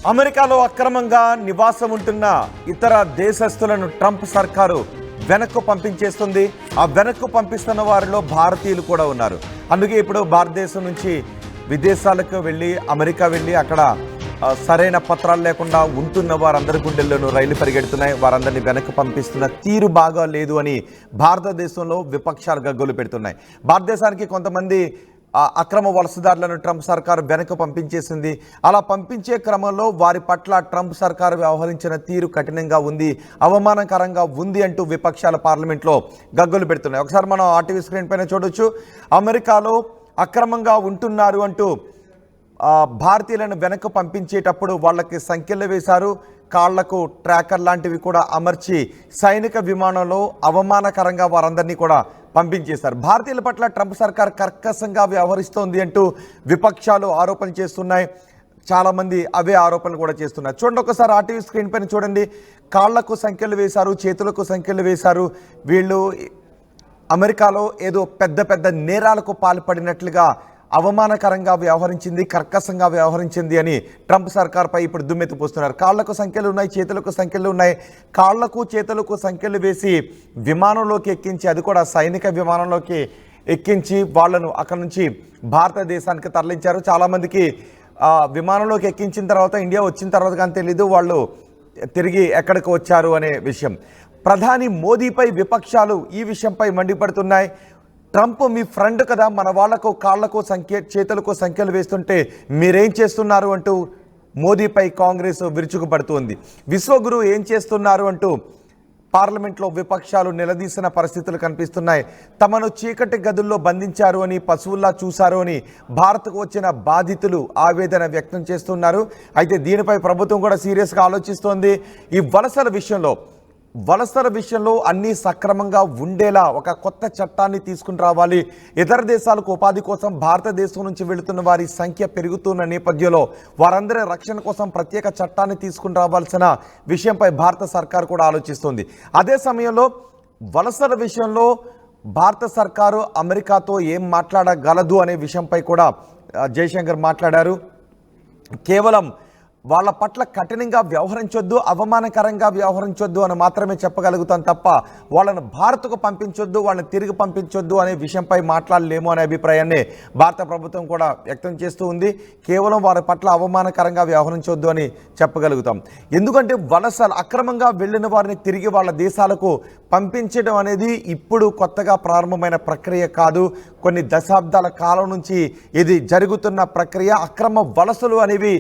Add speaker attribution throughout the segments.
Speaker 1: అమెరికాలో అక్రమంగా నివాసం ఉంటున్న ఇతర దేశస్తులను ట్రంప్ సర్కారు వెనక్కు పంపించేస్తుంది. ఆ వెనక్కు పంపిస్తున్న వారిలో భారతీయులు కూడా ఉన్నారు. అందుకే ఇప్పుడు భారతదేశం నుంచి విదేశాలకు వెళ్ళి అమెరికా వెళ్ళి అక్కడ సరైన పత్రాలు లేకుండా ఉంటున్న వారందరి గుండెల్లోనూ రైలు పరిగెడుతున్నాయి. వారందరినీ వెనక్కు పంపిస్తున్న తీరు బాగా లేదు అని భారతదేశంలో విపక్షాలు గగ్గోలు పెడుతున్నాయి. భారతదేశానికి కొంతమంది అక్రమ వలసదారులను ట్రంప్ సర్కారు వెనక్కు పంపించేసింది. అలా పంపించే క్రమంలో వారి పట్ల ట్రంప్ సర్కారు వ్యవహరించిన తీరు కఠినంగా ఉంది, అవమానకరంగా ఉంది అంటూ విపక్షాలు పార్లమెంట్లో గగ్గోలు పెడుతున్నాయి. ఒకసారి మనం ఆర్టీవీ స్క్రీన్ పైన చూడొచ్చు. అమెరికాలో అక్రమంగా ఉంటున్నారు అంటూ భారతీయులను వెనక్కు పంపించేటప్పుడు వాళ్ళకి సంఖ్యలు వేశారు, కాళ్లకు ట్రాకర్ లాంటివి కూడా అమర్చి సైనిక విమానంలో అవమానకరంగా వారందరినీ కూడా పంపించేశారు. భారతీయుల పట్ల ట్రంప్ సర్కార్ కర్కశంగా వ్యవహరిస్తోంది అంటూ విపక్షాలు ఆరోపణలు చేస్తున్నాయి. చాలామంది అవే ఆరోపణలు కూడా చేస్తున్నారు. చూడండి, ఒకసారి ఆర్టీవీ స్క్రీన్ పైన చూడండి. కాళ్లకు సంఖ్యలు వేశారు, చేతులకు సంఖ్యలు వేశారు. వీళ్ళు అమెరికాలో ఏదో పెద్ద పెద్ద నేరాలకు పాల్పడినట్లుగా అవమానకరంగా వ్యవహరించింది, కర్కశంగా వ్యవహరించింది అని ట్రంప్ సర్కార్పై ఇప్పుడు దుమ్మెత్తిపోస్తున్నారు. కాళ్లకు సంఖ్యలు ఉన్నాయి, చేతులకు సంఖ్యలు ఉన్నాయి. కాళ్లకు చేతులకు సంఖ్యలు వేసి విమానంలోకి ఎక్కించి, అది కూడా సైనిక విమానంలోకి ఎక్కించి వాళ్ళను అక్కడి నుంచి భారతదేశానికి తరలించారు. చాలామందికి విమానంలోకి ఎక్కించిన తర్వాత ఇండియా వచ్చిన తర్వాత కానీ తెలీదు వాళ్ళు తిరిగి ఎక్కడికి వచ్చారు అనే విషయం. ప్రధాని మోదీపై విపక్షాలు ఈ విషయంపై మండిపడుతున్నాయి. ట్రంప్ మీ ఫ్రెండ్ కదా, మన వాళ్లకు కాళ్లకు చేతులకు సంఖ్యలు వేస్తుంటే మీరేం చేస్తున్నారు అంటూ మోదీపై కాంగ్రెస్ విరుచుకుపడుతోంది. విశ్వగురు ఏం చేస్తున్నారు అంటూ పార్లమెంట్లో విపక్షాలు నిలదీసిన పరిస్థితులు కనిపిస్తున్నాయి. తమను చీకటి గదుల్లో బంధించారు అని, పశువుల్లా చూశారు అని భారత్కు వచ్చిన బాధితులు ఆవేదన వ్యక్తం చేస్తున్నారు. అయితే దీనిపై ప్రభుత్వం కూడా సీరియస్గా ఆలోచిస్తోంది. ఈ వలసల విషయంలో అన్నీ సక్రమంగా ఉండేలా ఒక కొత్త చట్టాన్ని తీసుకుని రావాలి. ఇతర దేశాలకు ఉపాధి కోసం భారతదేశం నుంచి వెళుతున్న వారి సంఖ్య పెరుగుతున్న నేపథ్యంలో వారందరి రక్షణ కోసం ప్రత్యేక చట్టాన్ని తీసుకుని రావాల్సిన విషయంపై భారత సర్కారు కూడా ఆలోచిస్తుంది. అదే సమయంలో వలసల విషయంలో భారత సర్కారు అమెరికాతో ఏం మాట్లాడగలదు అనే విషయంపై కూడా జయశంకర్ మాట్లాడారు. కేవలం వాళ్ళ పట్ల కఠినంగా వ్యవహరించొద్దు, అవమానకరంగా వ్యవహరించొద్దు అని మాత్రమే చెప్పగలుగుతాం తప్ప వాళ్ళను భారత్కు పంపించొద్దు, వాళ్ళని తిరిగి పంపించొద్దు అనే విషయంపై మాట్లాడలేము అనే అభిప్రాయాన్ని భారత ప్రభుత్వం కూడా వ్యక్తం చేస్తూ ఉంది. కేవలం వారి పట్ల అవమానకరంగా వ్యవహరించొద్దు అని చెప్పగలుగుతాం. ఎందుకంటే అక్రమంగా వెళ్ళిన వారిని తిరిగి వాళ్ళ దేశాలకు పంపించడం అనేది ఇప్పుడు కొత్తగా ప్రారంభమైన ప్రక్రియ కాదు. కొన్ని దశాబ్దాల కాలం నుంచి ఇది జరుగుతున్న ప్రక్రియ. అక్రమ వలసలు అనేవి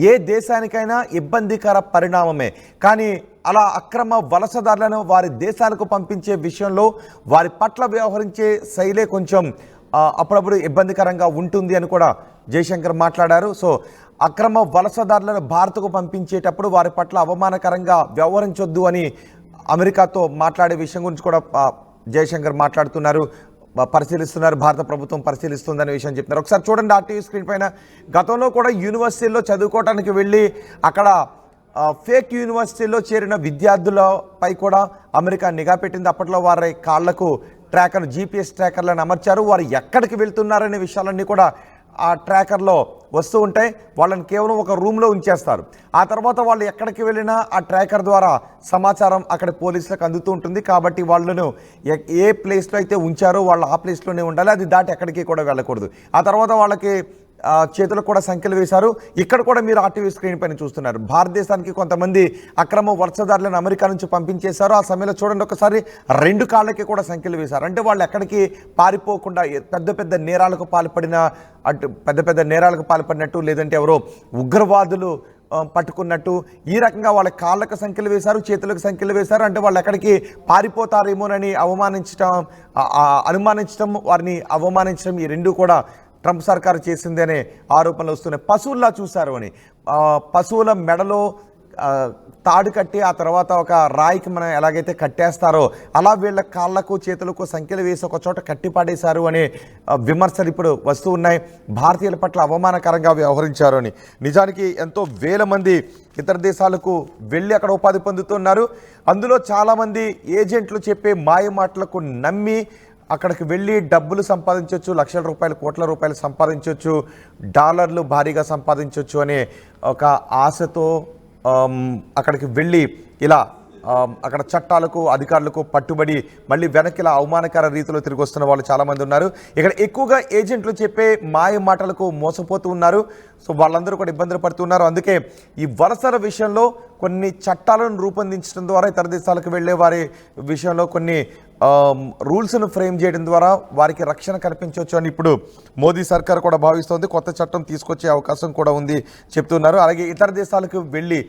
Speaker 1: ఏ దేశానికైనా ఇబ్బందికర పరిణామమే. కానీ అలా అక్రమ వలసదారులను వారి దేశాలకు పంపించే విషయంలో వారి పట్ల వ్యవహరించే శైలే కొంచెం అప్పుడప్పుడు ఇబ్బందికరంగా ఉంటుంది అని కూడా జయశంకర్ మాట్లాడారు. సో అక్రమ వలసదారులను భారత్కు పంపించేటప్పుడు వారి పట్ల అవమానకరంగా వ్యవహరించొద్దు అని అమెరికాతో మాట్లాడే విషయం గురించి కూడా జయశంకర్ పరిశీలిస్తున్నారు. భారత ప్రభుత్వం పరిశీలిస్తుందనే విషయం చెప్తున్నారు. ఒకసారి చూడండి ఆర్టీవీ స్క్రీన్ పైన. గతంలో కూడా యూనివర్సిటీల్లో చదువుకోవడానికి వెళ్ళి అక్కడ ఫేక్ యూనివర్సిటీల్లో చేరిన విద్యార్థులపై కూడా అమెరికా నిఘా పెట్టింది. అప్పట్లో వారి కాళ్లకు GPS ట్రాకర్లను అమర్చారు. వారు ఎక్కడికి వెళ్తున్నారనే విషయాలన్నీ కూడా ఆ ట్రాకర్లో వస్తూ ఉంటాయి. వాళ్ళని కేవలం ఒక రూమ్లో ఉంచేస్తారు. ఆ తర్వాత వాళ్ళు ఎక్కడికి వెళ్ళినా ఆ ట్రాకర్ ద్వారా సమాచారం అక్కడ పోలీసులకు అందుతూ ఉంటుంది. కాబట్టి వాళ్ళను ఏ ప్లేస్లో అయితే ఉంచారో వాళ్ళు ఆ ప్లేస్లోనే ఉండాలి, అది దాటి ఎక్కడికి కూడా వెళ్ళకూడదు. ఆ తర్వాత వాళ్ళకి చేతులకు కూడా సంఖ్యలు వేశారు. ఇక్కడ కూడా మీరు ఆర్టీవీ స్క్రీన్ పైన చూస్తున్నారు. భారతదేశానికి కొంతమంది అక్రమ వలసదారులను అమెరికా నుంచి పంపించేశారు. ఆ సమయంలో చూడండి, ఒకసారి 2 కాళ్ళకి కూడా సంఖ్యలు వేశారు. అంటే వాళ్ళు ఎక్కడికి పారిపోకుండా పెద్ద నేరాలకు పాల్పడినట్టు, లేదంటే ఎవరో ఉగ్రవాదులు పట్టుకున్నట్టు ఈ రకంగా వాళ్ళ కాళ్ళకు సంఖ్యలు వేశారు, చేతులకు సంఖ్యలు వేశారు. అంటే వాళ్ళు ఎక్కడికి పారిపోతారేమోనని అనుమానించడం, వారిని అవమానించడం, ఈ రెండు కూడా ట్రంప్ సర్కారు చేసింది అనే ఆరోపణలు వస్తున్నాయి. పశువుల్లా చూశారు అని, పశువుల మెడలో తాడు కట్టి ఆ తర్వాత ఒక రాయికి మనం ఎలాగైతే కట్టేస్తారో అలా వీళ్ళ కాళ్లకు చేతులకు సంఖ్యలు వేసి ఒక చోట కట్టిపాడేశారు అనే విమర్శలు ఇప్పుడు వస్తూ ఉన్నాయి. భారతీయుల పట్ల అవమానకరంగా వ్యవహరించారు అని. నిజానికి ఎంతో వేల మంది ఇతర దేశాలకు వెళ్ళి అక్కడ ఉపాధి పొందుతున్నారు. అందులో చాలామంది ఏజెంట్లు చెప్పే మాయ మాటలకు నమ్మి అక్కడికి వెళ్ళి డబ్బులు సంపాదించవచ్చు, లక్షల రూపాయలు కోట్ల రూపాయలు సంపాదించవచ్చు, డాలర్లు భారీగా సంపాదించవచ్చు అనే ఒక ఆశతో అక్కడికి వెళ్ళి ఇలా అక్కడ చట్టాలకు అధికారులకు పట్టుబడి మళ్ళీ వెనక్కి ఇలా అవమానకర రీతిలో తిరిగి వస్తున్న వాళ్ళు చాలామంది ఉన్నారు. ఇక్కడ ఎక్కువగా ఏజెంట్లు చెప్పే మాయ మాటలకు మోసపోతూ ఉన్నారు. సో వాళ్ళందరూ కూడా ఇబ్బందులు పడుతున్నారు. అందుకే ఈ వలసల విషయంలో కొన్ని చట్టాలను రూపొందించడం ద్వారా ఇతర దేశాలకు వెళ్ళే వారి విషయంలో కొన్ని రూల్స్ను ఫ్రేమ్ చేయడం ద్వారా వారికి రక్షణ కల్పించవచ్చు అని ఇప్పుడు మోదీ సర్కార్ కూడా భావిస్తోంది. కొత్త చట్టం తీసుకొచ్చే అవకాశం కూడా ఉంది చెప్తున్నారు. అలాగే ఇతర దేశాలకు వెళ్ళి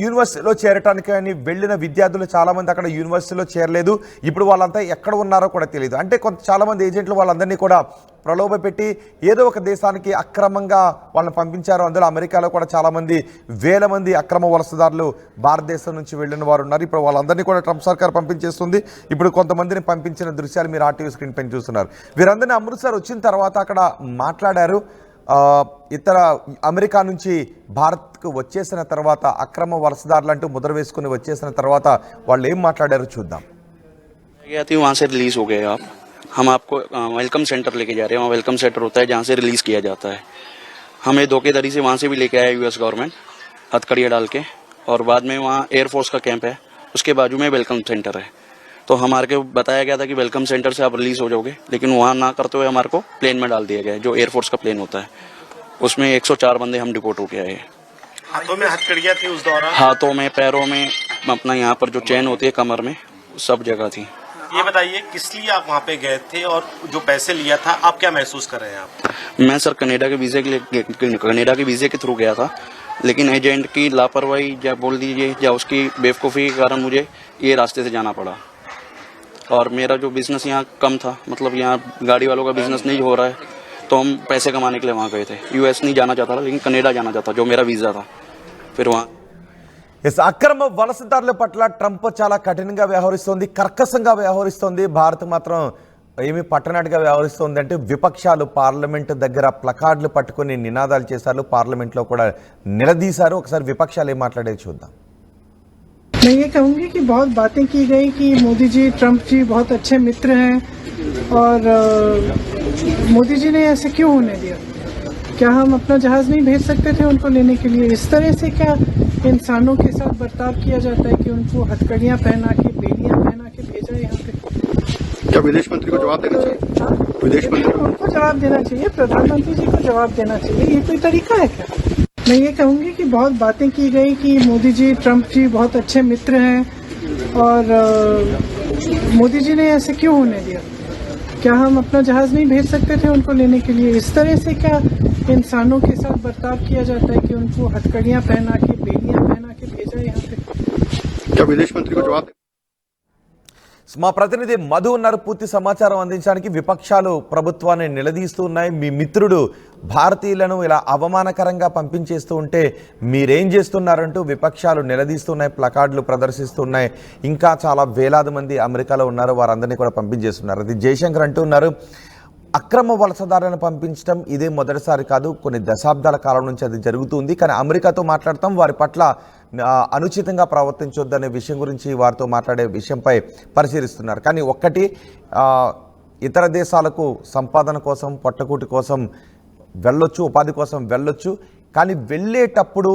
Speaker 1: యూనివర్సిటీలో చేరటానికి అని వెళ్ళిన విద్యార్థులు చాలామంది అక్కడ యూనివర్సిటీలో చేరలేదు. ఇప్పుడు వాళ్ళంతా ఎక్కడ ఉన్నారో కూడా తెలియదు. అంటే చాలామంది ఏజెంట్లు వాళ్ళందరినీ కూడా ప్రలోభ పెట్టి ఏదో ఒక దేశానికి అక్రమంగా వాళ్ళని పంపించారు. అందులో అమెరికాలో కూడా చాలామంది వేల మంది అక్రమ వలసదారులు భారతదేశం నుంచి వెళ్ళిన వారు ఉన్నారు. ఇప్పుడు వాళ్ళందరినీ కూడా ట్రంప్ సర్కార్ పంపించేస్తుంది. ఇప్పుడు కొంతమందిని పంపించిన దృశ్యాలు మీరు ఆర్టీవీ స్క్రీన్ పైన చూస్తున్నారు. వీరందరినీ అమృత్సర్ వచ్చిన తర్వాత అక్కడ మాట్లాడారు. ఇతర అమెరికా నుంచి భారత్కు వచ్చేసిన తర్వాత అక్రమ వలసదారులు అంటూ ముద్ర వేసుకుని వచ్చేసిన తర్వాత వాళ్ళు ఏం మాట్లాడారో చూద్దాం.
Speaker 2: वहाँ से रिलीज हो गए आप, हम आपको वेलकम सेंटर लेके जा रहे हैं. वहाँ वेलकम सेंटर होता है जहाँ से रिलीज किया जाता है. हमें धोखेधड़ी से वहाँ से भी लेके आया यूएस गवर्नमेंट हथकड़ियाँ डाल के, और बाद में वहाँ एयरफोर्स का कैंप है, उसके बाजू में वेलकम सेंटर है. तो हमारे को बताया गया था कि वेलकम सेंटर से आप रिलीज हो जाओगे, लेकिन वहाँ ना करते हुए हमारे को प्लेन में डाल दिया गया, जो एयरफोर्स का प्लेन होता है. उसमें 104 बंदे हम डिपोर्ट होके आए.
Speaker 3: हाथों में हथकड़ियाँ थी उस दौरान?
Speaker 2: हाथों में, पैरों में, अपना यहाँ पर जो चेन होती है कमर में, सब जगह थी.
Speaker 3: ये बताइए किस लिए आप वहाँ पे गए थे और जो पैसे लिया था आप क्या महसूस कर रहे हैं आप?
Speaker 2: मैं सर कनाडा के वीजे के थ्रू गया था, लेकिन एजेंट की लापरवाही या बोल दीजिए या उसकी बेवकूफ़ी के कारण मुझे ये रास्ते से जाना पड़ा. और मेरा जो बिजनेस यहाँ कम था, मतलब यहाँ गाड़ी वालों का बिजनेस नहीं हो रहा है, तो हम पैसे कमाने के लिए वहाँ गए थे. यूएस नहीं जाना चाहता था, लेकिन कनाडा जाना चाहता, जो मेरा वीज़ा था. फिर वहाँ
Speaker 1: అక్రమ వలసదారుల పట్ల ట్రంప్ చాలా కఠినంగా వ్యవహరిస్తోంది, కర్కశంగా వ్యవహరిస్తోంది. భారత్ మాత్రం ఏమి పట్టనట్టుగా వ్యవహరిస్తోంది. అంటే విపక్షాలు పార్లమెంట్ దగ్గర ప్లకార్డులు పట్టుకుని నినాదాలు చేశారు, పార్లమెంట్లో కూడా నిలదీశారు. ఒకసారి విపక్షాలు ఏం మాట్లాడేది చూద్దాం.
Speaker 4: मैं ये कहूँगी कि बहुत बातें की गई कि मोदी जी ट्रंप जी बहुत अच्छे मित्र हैं, और मोदी जी ने ऐसे क्यों होने दिया? क्या हम अपना जहाज नहीं भेज सकते थे उनको लेने के लिए? इस तरह से क्या इंसानों के साथ बर्ताव किया जाता है कि उनको हथकड़ियाँ पहना के, बेड़ियाँ पहना के भेजा यहाँ पे?
Speaker 5: क्या विदेश मंत्री को जवाब देना चाहिए? विदेश मंत्री
Speaker 4: उनको जवाब देना चाहिए, प्रधानमंत्री जी को जवाब देना चाहिए. ये कोई तरीका है क्या? मैं ये कहूँगी कि बहुत बातें की गई कि मोदी जी ट्रंप जी बहुत अच्छे मित्र हैं, और मोदी जी ने ऐसे क्यों होने दिया? क्या हम अपना जहाज नहीं भेज सकते थे उनको लेने के लिए? इस तरह से क्या इंसानों के साथ बर्ताव किया जाता है कि उनको हथकड़ियाँ पहना के, बेड़ियाँ पहना के भेजा यहाँ पे?
Speaker 5: क्या विदेश मंत्री को जवाब
Speaker 1: మా ప్రతినిధి మధు ఉన్నారు పూర్తి సమాచారం అందించడానికి. విపక్షాలు ప్రభుత్వాన్ని నిలదీస్తూ ఉన్నాయి. మీ మిత్రుడు భారతీయులను ఇలా అవమానకరంగా పంపించేస్తూ ఉంటే మీరేం చేస్తున్నారంటూ విపక్షాలు నిలదీస్తున్నాయి, ప్లకార్డులు ప్రదర్శిస్తున్నాయి. ఇంకా చాలా వేలాది మంది అమెరికాలో ఉన్నారు, వారందరినీ కూడా పంపించేస్తున్నారు. అది జయశంకర్ అంటున్నారు, అక్రమ వలసదారులను పంపించడం ఇదే మొదటిసారి కాదు, కొన్ని దశాబ్దాల కాలం నుంచి అది జరుగుతుంది. కానీ అమెరికాతో మాట్లాడతాం, వారి పట్ల అనుచితంగా ప్రవర్తించొద్దనే విషయం గురించి వారితో మాట్లాడే విషయంపై పరిశీలిస్తున్నారు. కానీ ఒక్కటి, ఇతర దేశాలకు సంపాదన కోసం, పొట్టకూటి కోసం వెళ్ళొచ్చు, ఉపాధి కోసం వెళ్ళొచ్చు. కానీ వెళ్ళేటప్పుడు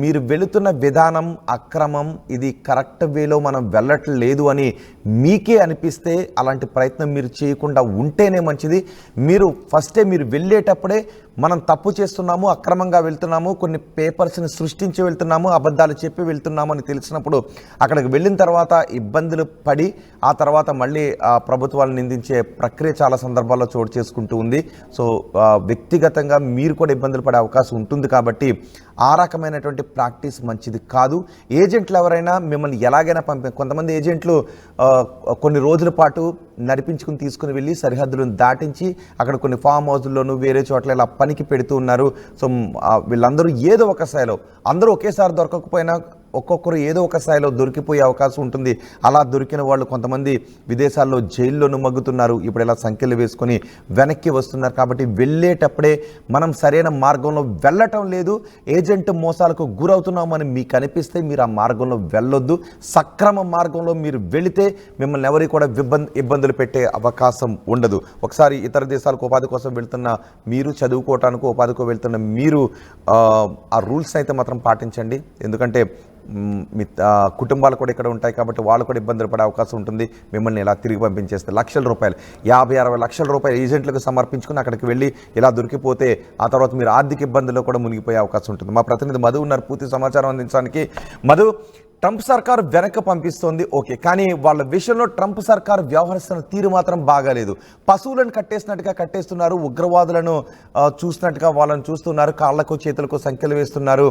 Speaker 1: మీరు వెళుతున్న విధానం అక్రమం, ఇది కరెక్ట్ వేలో మనం వెళ్ళట్లేదు అని మీకే అనిపిస్తే అలాంటి ప్రయత్నం మీరు చేయకుండా ఉంటేనే మంచిది. మీరు వెళ్ళేటప్పుడే మనం తప్పు చేస్తున్నాము, అక్రమంగా వెళ్తున్నాము, కొన్ని పేపర్స్ని సృష్టించి వెళ్తున్నాము, అబద్ధాలు చెప్పి వెళ్తున్నాము అని తెలిసినప్పుడు అక్కడికి వెళ్ళిన తర్వాత ఇబ్బందులు పడి ఆ తర్వాత మళ్ళీ ప్రభుత్వాలను నిందించే ప్రక్రియ చాలా సందర్భాల్లో చోటు చేసుకుంటూ ఉంది. సో వ్యక్తిగతంగా మీరు కూడా ఇబ్బందులు పడే అవకాశం ఉంటుంది. కాబట్టి ఆ రకమైనటువంటి ప్రాక్టీస్ మంచిది కాదు. ఏజెంట్లు ఎవరైనా మిమ్మల్ని ఎలాగైనా కొంతమంది ఏజెంట్లు కొన్ని రోజుల పాటు నడిపించుకుని తీసుకుని వెళ్ళి సరిహద్దులను దాటించి అక్కడ కొన్ని ఫామ్ హౌస్ల్లోనూ వేరే చోట్ల ఇలా పనికి పెడుతూ ఉన్నారు. సో వీళ్ళందరూ ఏదో ఒక స్థాయిలో, అందరూ ఒకేసారి దొరకకపోయినా ఒక్కొక్కరు ఏదో ఒక స్థాయిలో దొరికిపోయే అవకాశం ఉంటుంది. అలా దొరికిన వాళ్ళు కొంతమంది విదేశాల్లో జైల్లోనూ మగ్గుతున్నారు. ఇప్పుడు ఇలా సంఖ్యలు వేసుకొని వెనక్కి వస్తున్నారు. కాబట్టి వెళ్ళేటప్పుడే మనం సరైన మార్గంలో వెళ్ళటం లేదు, ఏజెంట్ మోసాలకు గురవుతున్నామని మీకు అనిపిస్తే మీరు ఆ మార్గంలో వెళ్ళొద్దు. సక్రమ మార్గంలో మీరు వెళితే మిమ్మల్ని ఎవరికి కూడా ఇబ్బందులు పెట్టే అవకాశం ఉండదు. ఒకసారి ఇతర దేశాలకు ఉపాధి కోసం వెళ్తున్న మీరు, చదువుకోవటానికి ఉపాధికి వెళ్తున్న మీరు ఆ రూల్స్ అయితే మాత్రం పాటించండి. ఎందుకంటే మీ కుటుంబాలు కూడా ఇక్కడ ఉంటాయి కాబట్టి వాళ్ళు కూడా ఇబ్బందులు పడే అవకాశం ఉంటుంది. మిమ్మల్ని ఇలా తిరిగి పంపించేస్తే లక్షల రూపాయలు, 50-60 లక్షల రూపాయలు ఏజెంట్లకు సమర్పించుకుని అక్కడికి వెళ్ళి ఇలా దొరికిపోతే ఆ తర్వాత మీరు ఆర్థిక ఇబ్బందుల్లో కూడా మునిగిపోయే అవకాశం ఉంటుంది. మా ప్రతినిధి మధు ఉన్నారు పూర్తి సమాచారం అందించడానికి. మధు, ట్రంప్ సర్కారు వెనక్కి పంపిస్తోంది, ఓకే, కానీ వాళ్ళ విషయంలో ట్రంప్ సర్కారు వ్యవహరిస్తున్న తీరు మాత్రం బాగాలేదు. పశువులను కట్టేసినట్టుగా కట్టేస్తున్నారు, ఉగ్రవాదులను చూసినట్టుగా వాళ్ళని చూస్తున్నారు, కాళ్లకు చేతులకు సంఖ్యలు వేస్తున్నారు,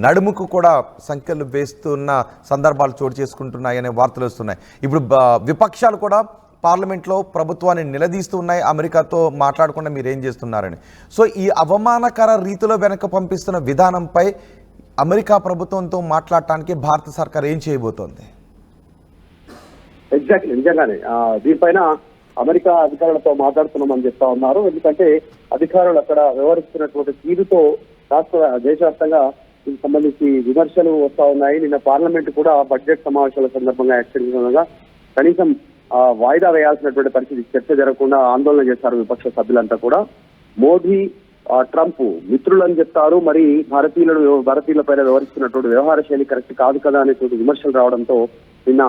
Speaker 1: నడుముకు కూడా సంఖ్యలు వేస్తున్న సందర్భాలు చోటు చేసుకుంటున్నాయనే వార్తలు వస్తున్నాయి. ఇప్పుడు విపక్షాలు కూడా పార్లమెంట్లో ప్రభుత్వాన్ని నిలదీస్తూ ఉన్నాయి, అమెరికాతో మాట్లాడకుండా మీరేం చేస్తున్నారని. సో ఈ అవమానకర రీతిలో వెనక్కి పంపిస్తున్న విధానంపై అమెరికా ప్రభుత్వంతో మాట్లాడటానికి భారత సర్కార్ ఏం చేయబోతోంది?
Speaker 5: ఎగ్జాక్ట్లీ, నిజంగానే దీనిపైన అమెరికా అధికారులతో మాట్లాడుతున్నామని చెప్తా ఉన్నారు. ఎందుకంటే అధికారులు అక్కడ వ్యవహరిస్తున్నటువంటి తీరుతో దేశవ్యాప్తంగా దీనికి సంబంధించి విమర్శలు వస్తా ఉన్నాయి. నిన్న పార్లమెంట్ కూడా బడ్జెట్ సమావేశాల సందర్భంగా యాక్షన్ కనీసం వాయిదా వేయాల్సినటువంటి పరిస్థితి, చర్చ జరగకుండా ఆందోళన చేశారు విపక్ష సభ్యులంతా కూడా. మోదీ ట్రంప్ మిత్రులని చెప్తారు, మరి భారతీయులపైన వ్యవహరిస్తున్నటువంటి వ్యవహార శైలి కరెక్ట్ కాదు కదా అనేటువంటి విమర్శలు రావడంతో నిన్న